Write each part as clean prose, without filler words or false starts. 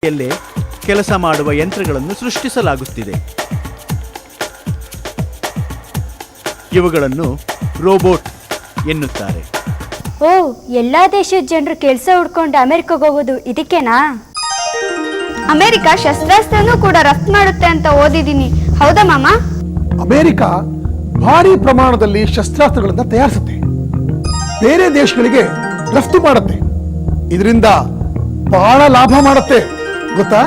ಯಲ್ಲೇ ಕೆಲಸ ಮಾಡುವ ಯಂತ್ರಗಳನ್ನು ಸೃಷ್ಟಿಸಲಾಗುತ್ತಿದೆ. ಇವುಗಳನ್ನು ರೋಬೋಟ್ ಎನ್ನುತ್ತಾರೆ. ಓ, ಎಲ್ಲಾ ದೇಶದ ಜನರು ಕೆಲಸ ಹುಡ್ಕೊಂಡು ಅಮೆರಿಕಾಗೆ ಹೋಗೋದು ಇದಕ್ಕೇನಾ? ಅಮೆರಿಕ ಶಸ್ತ್ರಾಸ್ತ್ರನೂ ಕೂಡ ರಫ್ತು ಮಾಡುತ್ತೆ ಅಂತ ಓದಿದ್ದೀನಿ, ಹೌದಾ ಮಾಮ? ಅಮೆರಿಕ ಭಾರಿ ಪ್ರಮಾಣದಲ್ಲಿ ಶಸ್ತ್ರಾಸ್ತ್ರಗಳನ್ನು ತಯಾರಿಸುತ್ತೆ, ಬೇರೆ ದೇಶಗಳಿಗೆ ರಫ್ತು ಮಾಡುತ್ತೆ. ಇದರಿಂದ ಬಹಳ ಲಾಭ ಮಾಡುತ್ತೆ, ಗೊತ್ತಾ?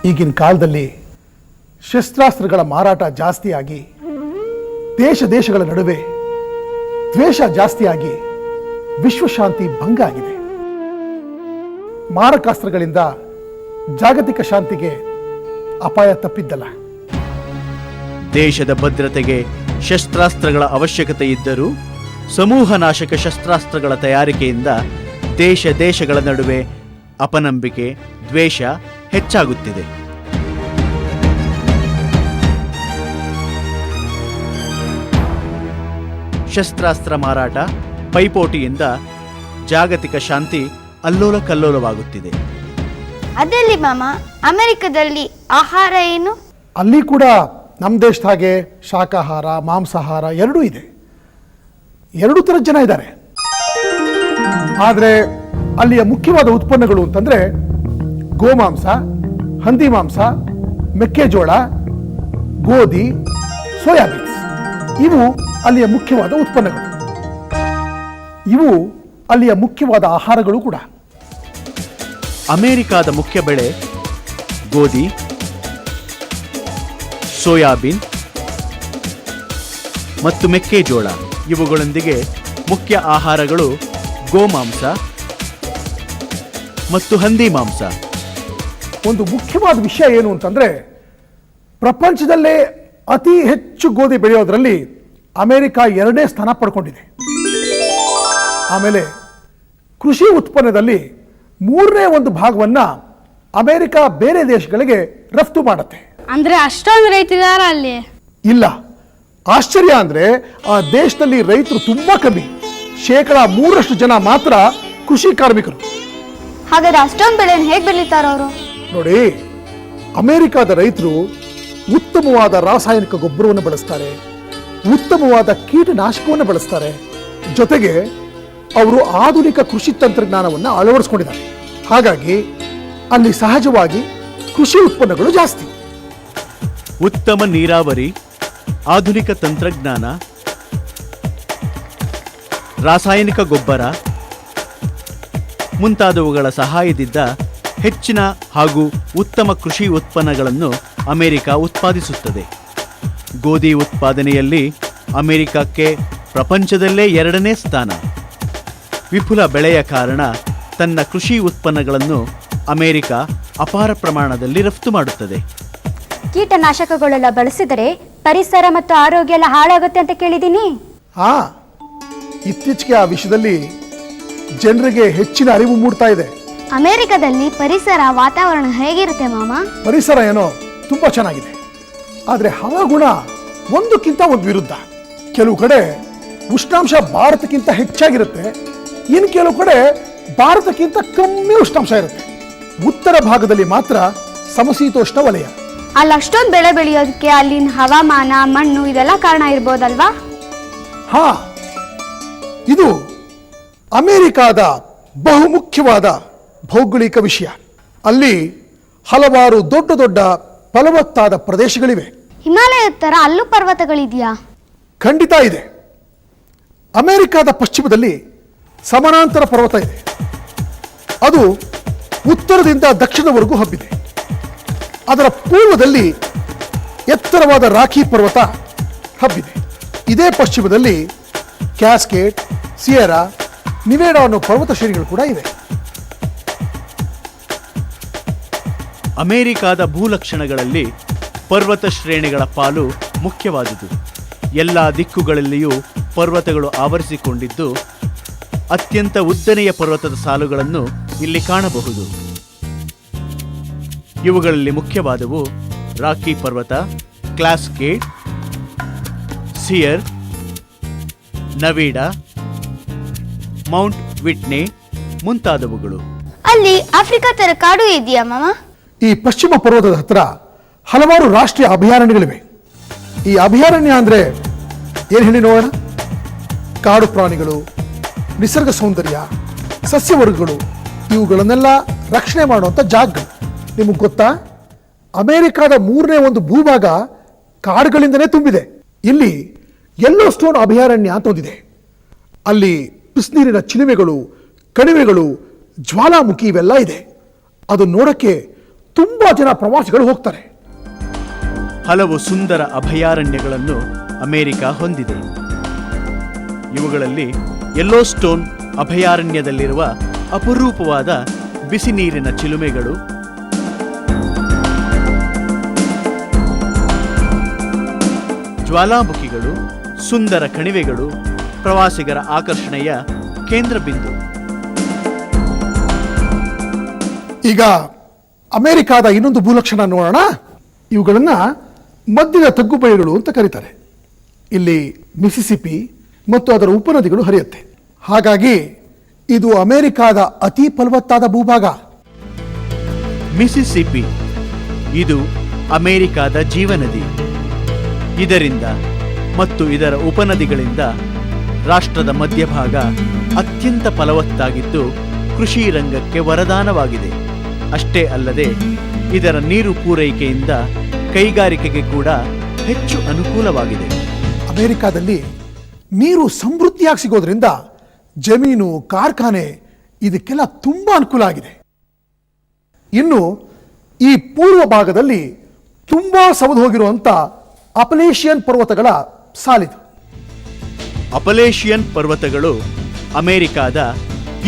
ಈಗಿನ ಕಾಲದಲ್ಲಿ ಶಸ್ತ್ರಾಸ್ತ್ರಗಳ ಮಾರಾಟ ಜಾಸ್ತಿಯಾಗಿ ದೇಶಗಳ ನಡುವೆ ದ್ವೇಷ ಜಾಸ್ತಿಯಾಗಿ ವಿಶ್ವಶಾಂತಿ ಭಂಗ ಆಗಿದೆ. ಮಾರಕಾಸ್ತ್ರಗಳಿಂದ ಜಾಗತಿಕ ಶಾಂತಿಗೆ ಅಪಾಯ ತಪ್ಪಿದ್ದಲ್ಲ. ದೇಶದ ಭದ್ರತೆಗೆ ಶಸ್ತ್ರಾಸ್ತ್ರಗಳ ಅವಶ್ಯಕತೆ ಇದ್ದರೂ ಸಮೂಹ ನಾಶಕ ಶಸ್ತ್ರಾಸ್ತ್ರಗಳ ತಯಾರಿಕೆಯಿಂದ ದೇಶಗಳ ನಡುವೆ ಅಪನಂಬಿಕೆ, ದ್ವೇಷ ಹೆಚ್ಚಾಗುತ್ತಿದೆ. ಶಸ್ತ್ರಾಸ್ತ್ರ ಮಾರಾಟ, ಪೈಪೋಟಿಯಿಂದ ಜಾಗತಿಕ ಶಾಂತಿ ಅಲ್ಲೋಲ ಕಲ್ಲೋಲವಾಗುತ್ತಿದೆ. ಅದೆಲ್ಲಿ ಮಾಮ, ಅಮೆರಿಕದಲ್ಲಿ ಆಹಾರ ಏನು? ಅಲ್ಲಿ ಕೂಡ ನಮ್ಮ ದೇಶದ ಹಾಗೆ ಶಾಕಾಹಾರ, ಮಾಂಸಾಹಾರ ಎರಡೂ ಇದೆ. ಎರಡೂ ಥರದ ಜನ ಇದ್ದಾರೆ. ಆದರೆ ಅಲ್ಲಿಯ ಮುಖ್ಯವಾದ ಉತ್ಪನ್ನಗಳು ಅಂತಂದ್ರೆ ಗೋಮಾಂಸ, ಹಂದಿ ಮಾಂಸ, ಮೆಕ್ಕೆಜೋಳ, ಗೋಧಿ, ಸೋಯಾಬೀನ್ಸ್. ಇವು ಅಲ್ಲಿಯ ಮುಖ್ಯವಾದ ಉತ್ಪನ್ನಗಳು. ಇವು ಅಲ್ಲಿಯ ಮುಖ್ಯವಾದ ಆಹಾರಗಳು ಕೂಡ. ಅಮೆರಿಕಾದ ಮುಖ್ಯ ಬೆಳೆ ಗೋಧಿ, ಸೋಯಾಬೀನ್ ಮತ್ತು ಮೆಕ್ಕೆಜೋಳ. ಇವುಗಳೊಂದಿಗೆ ಮುಖ್ಯ ಆಹಾರಗಳು ಗೋಮಾಂಸ ಮತ್ತು ಹಂದಿ ಮಾಂಸ. ಒಂದು ಮುಖ್ಯವಾದ ವಿಷಯ ಏನು ಅಂತಂದ್ರೆ, ಪ್ರಪಂಚದಲ್ಲೇ ಅತಿ ಹೆಚ್ಚು ಗೋಧಿ ಬೆಳೆಯೋದ್ರಲ್ಲಿ ಅಮೆರಿಕ 2ನೇ ಸ್ಥಾನ ಪಡ್ಕೊಂಡಿದೆ. ಆಮೇಲೆ ಕೃಷಿ ಉತ್ಪನ್ನದಲ್ಲಿ 3ನೇ ಒಂದು ಭಾಗವನ್ನ ಅಮೆರಿಕ ಬೇರೆ ದೇಶಗಳಿಗೆ ರಫ್ತು ಮಾಡುತ್ತೆ. ಅಂದ್ರೆ ಅಷ್ಟೊಂದು ರೈತರಿದಾರ ಅಲ್ಲಿ? ಇಲ್ಲ, ಆಶ್ಚರ್ಯ ಅಂದ್ರೆ ಆ ದೇಶದಲ್ಲಿ ರೈತರು ತುಂಬಾ ಕಮ್ಮಿ. 3% ಜನ ಮಾತ್ರ ಕೃಷಿ ಕಾರ್ಮಿಕರು. ಹಾಗಾದ್ರೆ ಅಷ್ಟೊಂದು ಬೆಳೆಯನ್ನು ಹೇಗೆ ಬೆಳೀತಾರ ಅವರು? ನೋಡಿ, ಅಮೆರಿಕದ ರೈತರು ಉತ್ತಮವಾದ ರಾಸಾಯನಿಕ ಗೊಬ್ಬರವನ್ನು ಬಳಸ್ತಾರೆ, ಉತ್ತಮವಾದ ಕೀಟನಾಶಕವನ್ನು ಬಳಸ್ತಾರೆ. ಜೊತೆಗೆ ಅವರು ಆಧುನಿಕ ಕೃಷಿ ತಂತ್ರಜ್ಞಾನವನ್ನು ಅಳವಡಿಸ್ಕೊಂಡಿದ್ದಾರೆ. ಹಾಗಾಗಿ ಅಲ್ಲಿ ಸಹಜವಾಗಿ ಕೃಷಿ ಉತ್ಪನ್ನಗಳು ಜಾಸ್ತಿ. ಉತ್ತಮ ನೀರಾವರಿ, ಆಧುನಿಕ ತಂತ್ರಜ್ಞಾನ, ರಾಸಾಯನಿಕ ಗೊಬ್ಬರ ಮುಂತಾದವುಗಳ ಸಹಾಯದಿಂದ ಹೆಚ್ಚಿನ ಹಾಗೂ ಉತ್ತಮ ಕೃಷಿ ಉತ್ಪನ್ನಗಳನ್ನು ಅಮೆರಿಕ ಉತ್ಪಾದಿಸುತ್ತದೆ. ಗೋಧಿ ಉತ್ಪಾದನೆಯಲ್ಲಿ ಅಮೆರಿಕಕ್ಕೆ ಪ್ರಪಂಚದಲ್ಲೇ 2ನೇ ಸ್ಥಾನ. ವಿಪುಲ ಬೆಳೆಯ ಕಾರಣ ತನ್ನ ಕೃಷಿ ಉತ್ಪನ್ನಗಳನ್ನು ಅಮೆರಿಕ ಅಪಾರ ಪ್ರಮಾಣದಲ್ಲಿ ರಫ್ತು ಮಾಡುತ್ತದೆ. ಕೀಟನಾಶಕಗಳೆಲ್ಲ ಬಳಸಿದರೆ ಪರಿಸರ ಮತ್ತು ಆರೋಗ್ಯ ಎಲ್ಲ ಹಾಳಾಗುತ್ತೆ ಅಂತ ಕೇಳಿದ್ದೀನಿ. ಇತ್ತೀಚೆಗೆ ಆ ವಿಷಯದಲ್ಲಿ ಜನರಿಗೆ ಹೆಚ್ಚಿನ ಅರಿವು ಮೂಡ್ತಾ ಇದೆ. ಅಮೆರಿಕದಲ್ಲಿ ಪರಿಸರ, ವಾತಾವರಣ ಹೇಗಿರುತ್ತೆ ಮಾಮ? ಪರಿಸರ ಏನೋ ತುಂಬಾ ಚೆನ್ನಾಗಿದೆ, ಆದರೆ ಹವಾಗುಣ ಒಂದಕ್ಕಿಂತ ಒಂದು ವಿರುದ್ಧ. ಕೆಲವು ಕಡೆ ಉಷ್ಣಾಂಶ ಭಾರತಕ್ಕಿಂತ ಹೆಚ್ಚಾಗಿರುತ್ತೆ, ಇನ್ನು ಕೆಲವು ಕಡೆ ಭಾರತಕ್ಕಿಂತ ಕಮ್ಮಿ ಉಷ್ಣಾಂಶ ಇರುತ್ತೆ. ಉತ್ತರ ಭಾಗದಲ್ಲಿ ಮಾತ್ರ ಸಮಶೀತೋಷ್ಣ ವಲಯ. ಅಲ್ಲಿ ಅಷ್ಟೊಂದು ಬೆಳೆ ಬೆಳೆಯೋದಕ್ಕೆ ಅಲ್ಲಿನ ಹವಾಮಾನ, ಮಣ್ಣು ಇದೆಲ್ಲ ಕಾರಣ ಇರ್ಬೋದಲ್ವಾ? ಇದು ಅಮೆರಿಕಾದ ಬಹುಮುಖ್ಯವಾದ ಭೌಗೋಳಿಕ ವಿಷಯ. ಅಲ್ಲಿ ಹಲವಾರು ದೊಡ್ಡ ದೊಡ್ಡ ಫಲವತ್ತಾದ ಪ್ರದೇಶಗಳಿವೆ. ಹಿಮಾಲಯದ ತರ ಅಲ್ಲೂ ಪರ್ವತಗಳಿದೆಯಾ? ಖಂಡಿತ ಇದೆ. ಅಮೆರಿಕಾದ ಪಶ್ಚಿಮದಲ್ಲಿ ಸಮಾನಾಂತರ ಪರ್ವತ ಇದೆ. ಅದು ಉತ್ತರದಿಂದ ದಕ್ಷಿಣವರೆಗೂ ಹಬ್ಬಿದೆ. ಅದರ ಪೂರ್ವದಲ್ಲಿ ಎತ್ತರವಾದ ರಾಖಿ ಪರ್ವತ ಹಬ್ಬಿದೆ. ಇದೇ ಪಶ್ಚಿಮದಲ್ಲಿ ಕ್ಯಾಸ್ಕೇಡ್, ಸಿಯೆರಾ, ನಿವೇಡಾ ಅನ್ನೋ ಪರ್ವತ ಶ್ರೇಣಿಗಳು ಕೂಡ ಇವೆ. ಅಮೆರಿಕಾದ ಭೂಲಕ್ಷಣಗಳಲ್ಲಿ ಪರ್ವತ ಶ್ರೇಣಿಗಳ ಪಾಲು ಮುಖ್ಯವಾದುದು. ಎಲ್ಲ ದಿಕ್ಕುಗಳಲ್ಲಿಯೂ ಪರ್ವತಗಳು ಆವರಿಸಿಕೊಂಡಿದ್ದು ಅತ್ಯಂತ ಉದ್ದನೆಯ ಪರ್ವತದ ಸಾಲುಗಳನ್ನು ಇಲ್ಲಿ ಕಾಣಬಹುದು. ಇವುಗಳಲ್ಲಿ ಮುಖ್ಯವಾದವು ರಾಕಿ ಪರ್ವತ, ಕ್ಯಾಸ್ಕೇಡ್, ಸಿಯರ್, ನವೀಡಾ, ಮೌಂಟ್ ವಿಟ್ನೆ ಮುಂತಾದವುಗಳು. ಅಲ್ಲಿ ಆಫ್ರಿಕಾ ತರ ಕಾಡು ಇದೆಯಾ ಮಾಮ? ಈ ಪಶ್ಚಿಮ ಪರ್ವತದ ಹತ್ರ ಹಲವಾರು ರಾಷ್ಟ್ರೀಯ ಅಭಯಾರಣ್ಯಗಳಿವೆ. ಈ ಅಭಯಾರಣ್ಯ ಅಂದ್ರೆ ಏನು ಹೇಳಿ ನೋಡೋಣ? ಕಾಡು ಪ್ರಾಣಿಗಳು, ನಿಸರ್ಗ ಸೌಂದರ್ಯ, ಸಸ್ಯವರ್ಗಗಳು ಇವುಗಳನ್ನೆಲ್ಲ ರಕ್ಷಣೆ ಮಾಡುವಂಥ ಜಾಗಗಳು. ನಿಮಗೆ ಗೊತ್ತಾ, ಅಮೆರಿಕಾದ 3ನೇ ಒಂದು ಭೂಭಾಗ ಕಾಡುಗಳಿಂದನೇ ತುಂಬಿದೆ. ಇಲ್ಲಿ ಯೆಲ್ಲೋ ಸ್ಟೋನ್ ಅಭಯಾರಣ್ಯ ಅಂತ ಒಂದಿದೆ. ಅಲ್ಲಿ ಬಿಸಿನೀರಿನ ಚಿಲುಮೆಗಳು, ಕಣಿವೆಗಳು, ಜ್ವಾಲಾಮುಖಿ ಇವೆಲ್ಲ ಇದೆ. ಅದು ನೋಡಕ್ಕೆ ತುಂಬಾ ಜನ ಪ್ರವಾಸಿಗಳು ಹೋಗ್ತಾರೆ. ಹಲವು ಸುಂದರ ಅಭಯಾರಣ್ಯಗಳನ್ನು ಅಮೆರಿಕ ಹೊಂದಿದೆ. ಇವುಗಳಲ್ಲಿ ಯೆಲ್ಲೋ ಸ್ಟೋನ್ ಅಭಯಾರಣ್ಯದಲ್ಲಿರುವ ಅಪರೂಪವಾದ ಬಿಸಿ ನೀರಿನ ಚಿಲುಮೆಗಳು, ಜ್ವಾಲಾಮುಖಿಗಳು, ಸುಂದರ ಕಣಿವೆಗಳು ಪ್ರವಾಸಿಗರ ಆಕರ್ಷಣೆಯ ಕೇಂದ್ರ ಬಿಂದು. ಈಗ ಅಮೆರಿಕಾದ ಇನ್ನೊಂದು ಭೂಲಕ್ಷಣ ನೋಡೋಣ. ಇವುಗಳನ್ನ ಮಧ್ಯದ ತಗ್ಗುಬಯಲುಗಳು ಅಂತ ಕರೀತಾರೆ. ಇಲ್ಲಿ ಮಿಸಿಸಿಪಿ ಮತ್ತು ಅದರ ಉಪನದಿಗಳು ಹರಿಯುತ್ತೆ. ಹಾಗಾಗಿ ಇದು ಅಮೆರಿಕಾದ ಅತಿ ಫಲವತ್ತಾದ ಭೂಭಾಗ. ಮಿಸಿಸಿಪಿ ಇದು ಅಮೆರಿಕಾದ ಜೀವನದಿ. ಇದರಿಂದ ಮತ್ತು ಇದರ ಉಪನದಿಗಳಿಂದ ರಾಷ್ಟ್ರದ ಮಧ್ಯಭಾಗ ಅತ್ಯಂತ ಫಲವತ್ತಾಗಿದ್ದು ಕೃಷಿ ರಂಗಕ್ಕೆ ವರದಾನವಾಗಿದೆ. ಅಷ್ಟೇ ಅಲ್ಲದೆ ಇದರ ನೀರು ಪೂರೈಕೆಯಿಂದ ಕೈಗಾರಿಕೆಗೆ ಕೂಡ ಹೆಚ್ಚು ಅನುಕೂಲವಾಗಿದೆ. ಅಮೆರಿಕಾದಲ್ಲಿ ನೀರು ಸಮೃದ್ಧಿಯಾಗಿ ಸಿಗೋದ್ರಿಂದ ಜಮೀನು, ಕಾರ್ಖಾನೆ ಇದಕ್ಕೆಲ್ಲ ತುಂಬಾ ಅನುಕೂಲ ಆಗಿದೆ. ಇನ್ನು ಈ ಪೂರ್ವ ಭಾಗದಲ್ಲಿ ತುಂಬಾ ಸವದು ಹೋಗಿರುವಂತ ಅಪಲೇಷಿಯನ್ ಪರ್ವತಗಳ ಸಾಲಿದು. ಅಪಲೇಷಿಯನ್ ಪರ್ವತಗಳು ಅಮೆರಿಕಾದ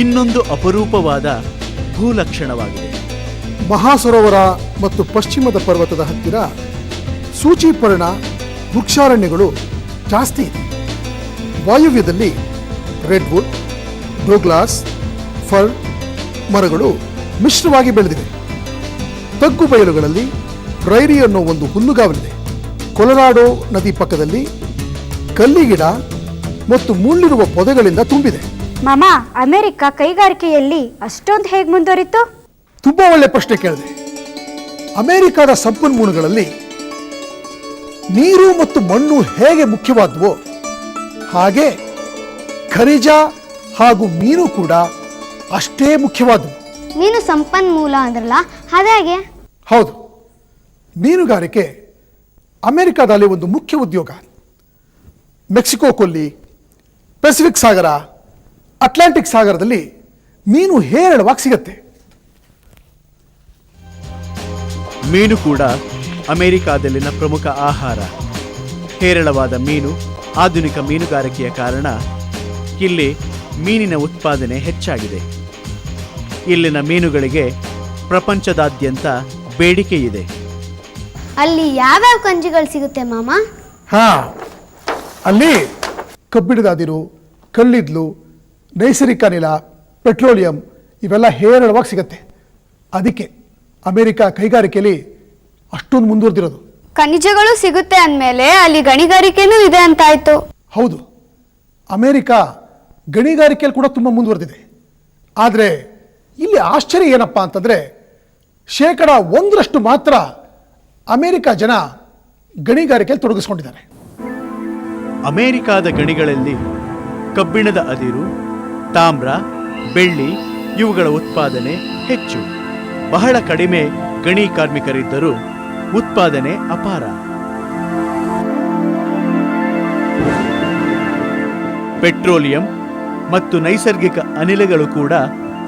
ಇನ್ನೊಂದು ಅಪರೂಪವಾದ ಭೂಲಕ್ಷಣವಾಗಿದೆ. ಮಹಾಸರೋವರ ಮತ್ತು ಪಶ್ಚಿಮದ ಪರ್ವತದ ಹತ್ತಿರ ಸೂಚಿಪರ್ಣ ವೃಕ್ಷಾರಣ್ಯಗಳು ಜಾಸ್ತಿ ಇದೆ. ವಾಯುವ್ಯದಲ್ಲಿ ರೆಡ್ವುಡ್, ಡೋಗ್ಲಾಸ್, ಫರ್ ಮರಗಳು ಮಿಶ್ರವಾಗಿ ಬೆಳೆದಿವೆ. ತಗ್ಗು ಬಯಲುಗಳಲ್ಲಿ ಪ್ರೈರಿ ಅನ್ನೋ ಒಂದು ಹುಲ್ಲುಗಾವಲಿದೆ. ಕೊಲರಾಡೋ ನದಿ ಪಕ್ಕದಲ್ಲಿ ಕಲ್ಲಿಗಿಡ ಮತ್ತು ಮುಳ್ಳಿರುವ ಪೊದೆಗಳಿಂದ ತುಂಬಿದೆ. ಮಾಮ, ಅಮೆರಿಕ ಕೈಗಾರಿಕೆಯಲ್ಲಿ ಅಷ್ಟೊಂದು ಹೇಗೆ ಮುಂದುವರಿತು? ತುಂಬಾ ಒಳ್ಳೆ ಪ್ರಶ್ನೆ ಕೇಳಿದೆ. ಅಮೆರಿಕದ ಸಂಪನ್ಮೂಲಗಳಲ್ಲಿ ನೀರು ಮತ್ತು ಮಣ್ಣು ಹೇಗೆ ಮುಖ್ಯವಾದವೋ ಹಾಗೆ ಖನಿಜ ಹಾಗೂ ಮೀನು ಕೂಡ ಅಷ್ಟೇ ಮುಖ್ಯವಾದವು. ಮೀನು ಸಂಪನ್ಮೂಲ ಅಂದ್ರಲ್ಲ, ಅದಾಗೆ? ಹೌದು, ಮೀನುಗಾರಿಕೆ ಅಮೆರಿಕದಲ್ಲಿ ಒಂದು ಮುಖ್ಯ ಉದ್ಯೋಗ. ಮೆಕ್ಸಿಕೋ ಕೊಲ್ಲಿ, ಪೆಸಿಫಿಕ್ ಸಾಗರ, ಅಟ್ಲಾಂಟಿಕ್ ಸಾಗರದಲ್ಲಿ ಮೀನು ಹೇರಳವಾಗಿ ಸಿಗತ್ತೆ. ಮೀನು ಕೂಡ ಅಮೆರಿಕಾದಲ್ಲಿನ ಪ್ರಮುಖ ಆಹಾರ. ಹೇರಳವಾದ ಮೀನು ಆಧುನಿಕ ಮೀನುಗಾರಿಕೆಯ ಕಾರಣ ಇಲ್ಲಿ ಮೀನಿನ ಉತ್ಪಾದನೆ ಹೆಚ್ಚಾಗಿದೆ. ಇಲ್ಲಿನ ಮೀನುಗಳಿಗೆ ಪ್ರಪಂಚದಾದ್ಯಂತ ಬೇಡಿಕೆ ಇದೆ. ಅಲ್ಲಿ ಯಾವ್ಯಾವ ಕಂಜಿಗಳು ಸಿಗುತ್ತೆ ಮಾಮ? ಅಲ್ಲಿ ಕಬ್ಬಿಣದ ಅದಿರು, ಕಲ್ಲಿದ್ಲು, ನೈಸರ್ಗಿಕ ಅನಿಲ, ಪೆಟ್ರೋಲಿಯಂ ಇವೆಲ್ಲ ಹೇರಳವಾಗಿ ಸಿಗತ್ತೆ. ಅದಕ್ಕೆ ಅಮೆರಿಕ ಕೈಗಾರಿಕೆಯಲ್ಲಿ ಅಷ್ಟೊಂದು ಮುಂದುವರೆದಿರೋದು. ಖನಿಜಗಳು ಸಿಗುತ್ತೆ ಅಂದಮೇಲೆ ಅಲ್ಲಿ ಗಣಿಗಾರಿಕೆನೂ ಇದೆ ಅಂತಾಯ್ತು. ಹೌದು, ಅಮೆರಿಕ ಗಣಿಗಾರಿಕೆಯಲ್ಲಿ ಕೂಡ ತುಂಬ ಮುಂದುವರೆದಿದೆ. ಆದರೆ ಇಲ್ಲಿ ಆಶ್ಚರ್ಯ ಏನಪ್ಪ ಅಂತಂದರೆ, 1% ಮಾತ್ರ ಅಮೆರಿಕ ಜನ ಗಣಿಗಾರಿಕೆಯಲ್ಲಿ ತೊಡಗಿಸ್ಕೊಂಡಿದ್ದಾರೆ. ಅಮೆರಿಕಾದ ಗಣಿಗಳಲ್ಲಿ ಕಬ್ಬಿಣದ ಅದಿರು, ತಾಮ್ರ, ಬೆಳ್ಳಿ ಇವುಗಳ ಉತ್ಪಾದನೆ ಹೆಚ್ಚು. ಬಹಳ ಕಡಿಮೆ ಗಣಿ ಕಾರ್ಮಿಕರಿದ್ದರೂ ಉತ್ಪಾದನೆ ಅಪಾರ. ಪೆಟ್ರೋಲಿಯಂ ಮತ್ತು ನೈಸರ್ಗಿಕ ಅನಿಲಗಳು ಕೂಡ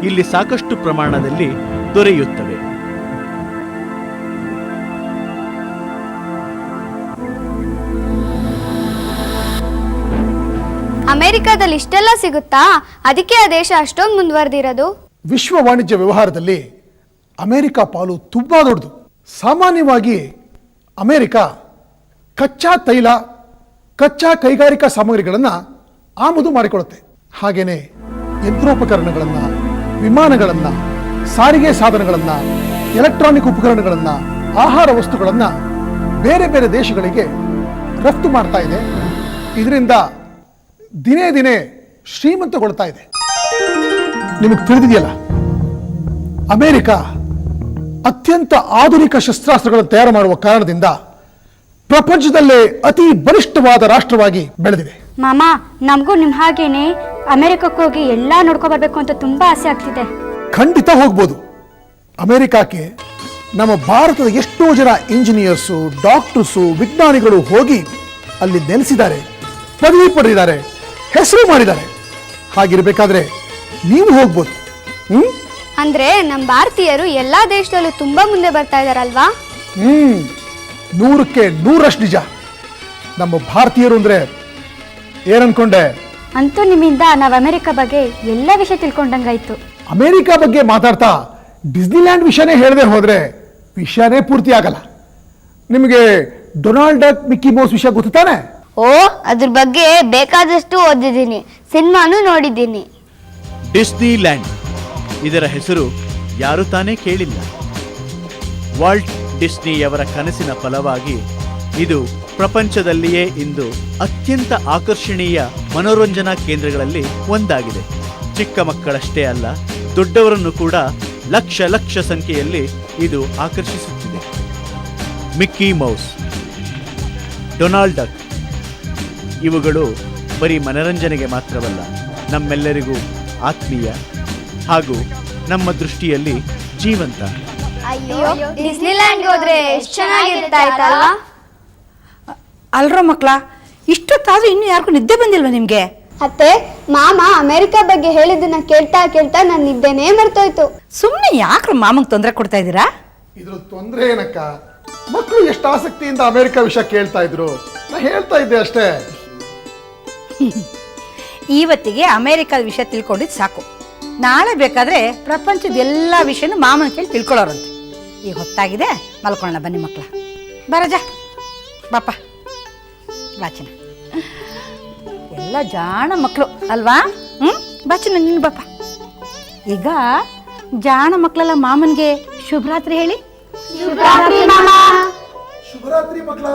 ಇಲ್ಲಿ ಸಾಕಷ್ಟು ಪ್ರಮಾಣದಲ್ಲಿ ದೊರೆಯುತ್ತವೆ. ಅಮೆರಿಕಾದಲ್ಲಿ ಇಷ್ಟೆಲ್ಲ ಸಿಗುತ್ತಾ? ಅದಕ್ಕೆ ಆ ದೇಶ ಅಷ್ಟೊಂದು ಮುಂದುವರೆದಿರೋದು. ವಿಶ್ವ ವಾಣಿಜ್ಯ ವ್ಯವಹಾರದಲ್ಲಿ ಅಮೆರಿಕ ಪಾಲು ತುಂಬ ದೊಡ್ಡದು. ಸಾಮಾನ್ಯವಾಗಿ ಅಮೆರಿಕ ಕಚ್ಚಾ ತೈಲ, ಕಚ್ಚಾ ಕೈಗಾರಿಕಾ ಸಾಮಗ್ರಿಗಳನ್ನು ಆಮದು ಮಾಡಿಕೊಳ್ಳುತ್ತೆ. ಹಾಗೆಯೇ ಯಂತ್ರೋಪಕರಣಗಳನ್ನು, ವಿಮಾನಗಳನ್ನು, ಸಾರಿಗೆ ಸಾಧನಗಳನ್ನು, ಎಲೆಕ್ಟ್ರಾನಿಕ್ ಉಪಕರಣಗಳನ್ನು, ಆಹಾರ ವಸ್ತುಗಳನ್ನು ಬೇರೆ ಬೇರೆ ದೇಶಗಳಿಗೆ ರಫ್ತು ಮಾಡ್ತಾ ಇದೆ. ಇದರಿಂದ ದಿನೇ ದಿನೇ ಶ್ರೀಮಂತಗೊಳ್ತಾ ಇದೆ. ನಿಮಗೆ ತಿಳಿದಿದೆಯಲ್ಲ, ಅಮೆರಿಕ ಅತ್ಯಂತ ಆಧುನಿಕ ಶಸ್ತ್ರಾಸ್ತ್ರಗಳನ್ನು ತಯಾರು ಮಾಡುವ ಕಾರಣದಿಂದ ಪ್ರಪಂಚದಲ್ಲೇ ಅತಿ ಬಲಿಷ್ಠವಾದ ರಾಷ್ಟ್ರವಾಗಿ ಬೆಳೆದಿದೆ. ಮಾಮ, ನಮಗೂ ನಿಮ್ಮ ಹಾಗೇನೆ ಅಮೆರಿಕಕ್ಕೆ ಹೋಗಿ ಎಲ್ಲ ನೋಡ್ಕೊ ಬರ್ಬೇಕು ಅಂತ ತುಂಬಾ ಆಸೆ ಆಗ್ತಿದೆ. ಖಂಡಿತ ಹೋಗ್ಬೋದು. ಅಮೆರಿಕಕ್ಕೆ ನಮ್ಮ ಭಾರತದ ಎಷ್ಟೋ ಜನ ಇಂಜಿನಿಯರ್ಸು, ಡಾಕ್ಟರ್ಸು, ವಿಜ್ಞಾನಿಗಳು ಹೋಗಿ ಅಲ್ಲಿ ನೆಲೆಸಿದ್ದಾರೆ, ಪದವಿ ಪಡೆದಿದ್ದಾರೆ, ಹೆಸರು ಮಾಡಿದ್ದಾರೆ. ಹಾಗಿರ್ಬೇಕಾದ್ರೆ ನೀವು ಹೋಗ್ಬೋದು. ಅಂದ್ರೆ ನಮ್ಮ ಭಾರತೀಯರು ಎಲ್ಲಾ ದೇಶದಲ್ಲೂ ತುಂಬಾ ಮುಂದೆ ಬರ್ತಾ ಇದಾರಲ್ವಾ? 100ಕ್ಕೆ 100ರಷ್ಟು ನಿಜ. ನಮ್ಮ ಭಾರತೀಯರು ಅಂದ್ರೆ ಏನನ್ಕೊಂಡೆ? ಅಂತೂ ನಿಮ್ಮಿಂದ ನಾವು ಅಮೆರಿಕ ಬಗ್ಗೆ ಎಲ್ಲ ವಿಷಯ ತಿಳ್ಕೊಂಡಂಗಾಯ್ತು. ಅಮೆರಿಕ ಬಗ್ಗೆ ಮಾತಾಡ್ತಾ ಡಿಸ್ನಿಲ್ಯಾಂಡ್ ವಿಷಯನೇ ಹೇಳದೆ ಹೋದ್ರೆ ವಿಷಯನೇ ಪೂರ್ತಿ ಆಗಲ್ಲ. ನಿಮಗೆ ಡೊನಾಲ್ಡ್ ಡಕ್, ಮಿಕ್ಕಿ ಮೌಸ್ ವಿಷಯ ಗೊತ್ತು ತಾನೆ? ಓ, ಅದ್ರ ಬಗ್ಗೆ ಬೇಕಾದಷ್ಟು ಓದಿದ್ದೀನಿ, ಸಿನಿಮಾನು ನೋಡಿದ್ದೀನಿ. ಡಿಸ್ನಿಲ್ಯಾಂಡ್ ಇದರ ಹೆಸರು ಯಾರು ತಾನೇ ಕೇಳಿಲ್ಲ. ವಾಲ್ಟ್ ಡಿಸ್ನಿಯವರ ಕನಸಿನ ಫಲವಾಗಿ ಇದು ಪ್ರಪಂಚದಲ್ಲಿಯೇ ಇಂದು ಅತ್ಯಂತ ಆಕರ್ಷಣೀಯ ಮನೋರಂಜನಾ ಕೇಂದ್ರಗಳಲ್ಲಿ ಒಂದಾಗಿದೆ. ಚಿಕ್ಕ ಮಕ್ಕಳಷ್ಟೇ ಅಲ್ಲ, ದೊಡ್ಡವರನ್ನು ಕೂಡ ಲಕ್ಷ ಲಕ್ಷ ಸಂಖ್ಯೆಯಲ್ಲಿ ಇದು ಆಕರ್ಷಿಸುತ್ತಿದೆ. ಮಿಕ್ಕಿ ಮೌಸ್, ಡೊನಾಲ್ಡ್ ಡಕ್ ಇವುಗಳು ಬರೀ ಮನರಂಜನೆಗೆ ಮಾತ್ರವಲ್ಲ, ನಮ್ಮೆಲ್ಲರಿಗೂ ಆತ್ಮೀಯ ಹಾಗೂ ನಮ್ಮ ದೃಷ್ಟಿಯಲ್ಲಿ ಜೀವಂತ. ಅಯ್ಯೋ, ಡಿಸ್ನಿಲ್ಯಾಂಡ್ ಹೋದ್ರೆ ಎಷ್ಟು ಚೆನ್ನಾಗಿರ್ತಾ ಇತ್ತಲ್ವಾ? ಅಲ್ರೋ ಮಕ್ಕಳ, ಇಷ್ಟೊತ್ತಾದ್ರೂ ಇನ್ನೂ ಯಾರಿಗೂ ನಿದ್ದೆ ಬಂದಿಲ್ವಾ ನಿಮ್ಗೆ? ಅತ್ತೆ, ಮಾಮ ಅಮೆರಿಕ ಬಗ್ಗೆ ಹೇಳಿದ್ದನ್ನ ಕೇಳ್ತಾ ಕೇಳ್ತಾ ನನ್ನ ನಿದ್ದೆನೇ ಮರ್ತೋಯ್ತು. ಸುಮ್ಮನೆ ಯಾಕ್ರ ಮಾಮಂಗೆ ತೊಂದರೆ ಕೊಡ್ತಾ ಇದ್ದೀರಾ? ಇದ್ರ ತೊಂದರೆ ಏನಕ್ಕ? ಮಕ್ಕಳು ಎಷ್ಟು ಆಸಕ್ತಿಯಿಂದ ಅಮೆರಿಕ ವಿಷಯ ಕೇಳ್ತಾ ಇದ್ರು, ನಾ ಹೇಳ್ತಾ ಇದ್ದೆ ಅಷ್ಟೇ. ಇವತ್ತಿಗೆ ಅಮೆರಿಕದ ವಿಷಯ ತಿಳ್ಕೊಂಡಿದ್ದು ಸಾಕು. ನಾಳೆ ಬೇಕಾದ್ರೆ ಪ್ರಪಂಚದ ಎಲ್ಲ ವಿಷಯನೂ ಮಾಮನ ಕೇಳಿ ತಿಳ್ಕೊಳ್ಳೋರಂತೆ. ಈಗ ಹೊತ್ತಾಗಿದೆ, ಮಲ್ಕೊಳ್ಳೋಣ ಬನ್ನಿ ಮಕ್ಕಳ. ಬರಜ ಬಾಪ, ಬಾಚನ ಎಲ್ಲ ಜಾಣ ಮಕ್ಕಳು ಅಲ್ವಾ? ಬಾಚನ ನೀನು ಬಾಪ. ಈಗ ಜಾಣ ಮಕ್ಕಳೆಲ್ಲ ಮಾಮನ್ಗೆ ಶುಭರಾತ್ರಿ ಹೇಳಿ. ಶುಭರಾತ್ರಿ ಮಕ್ಕಳ.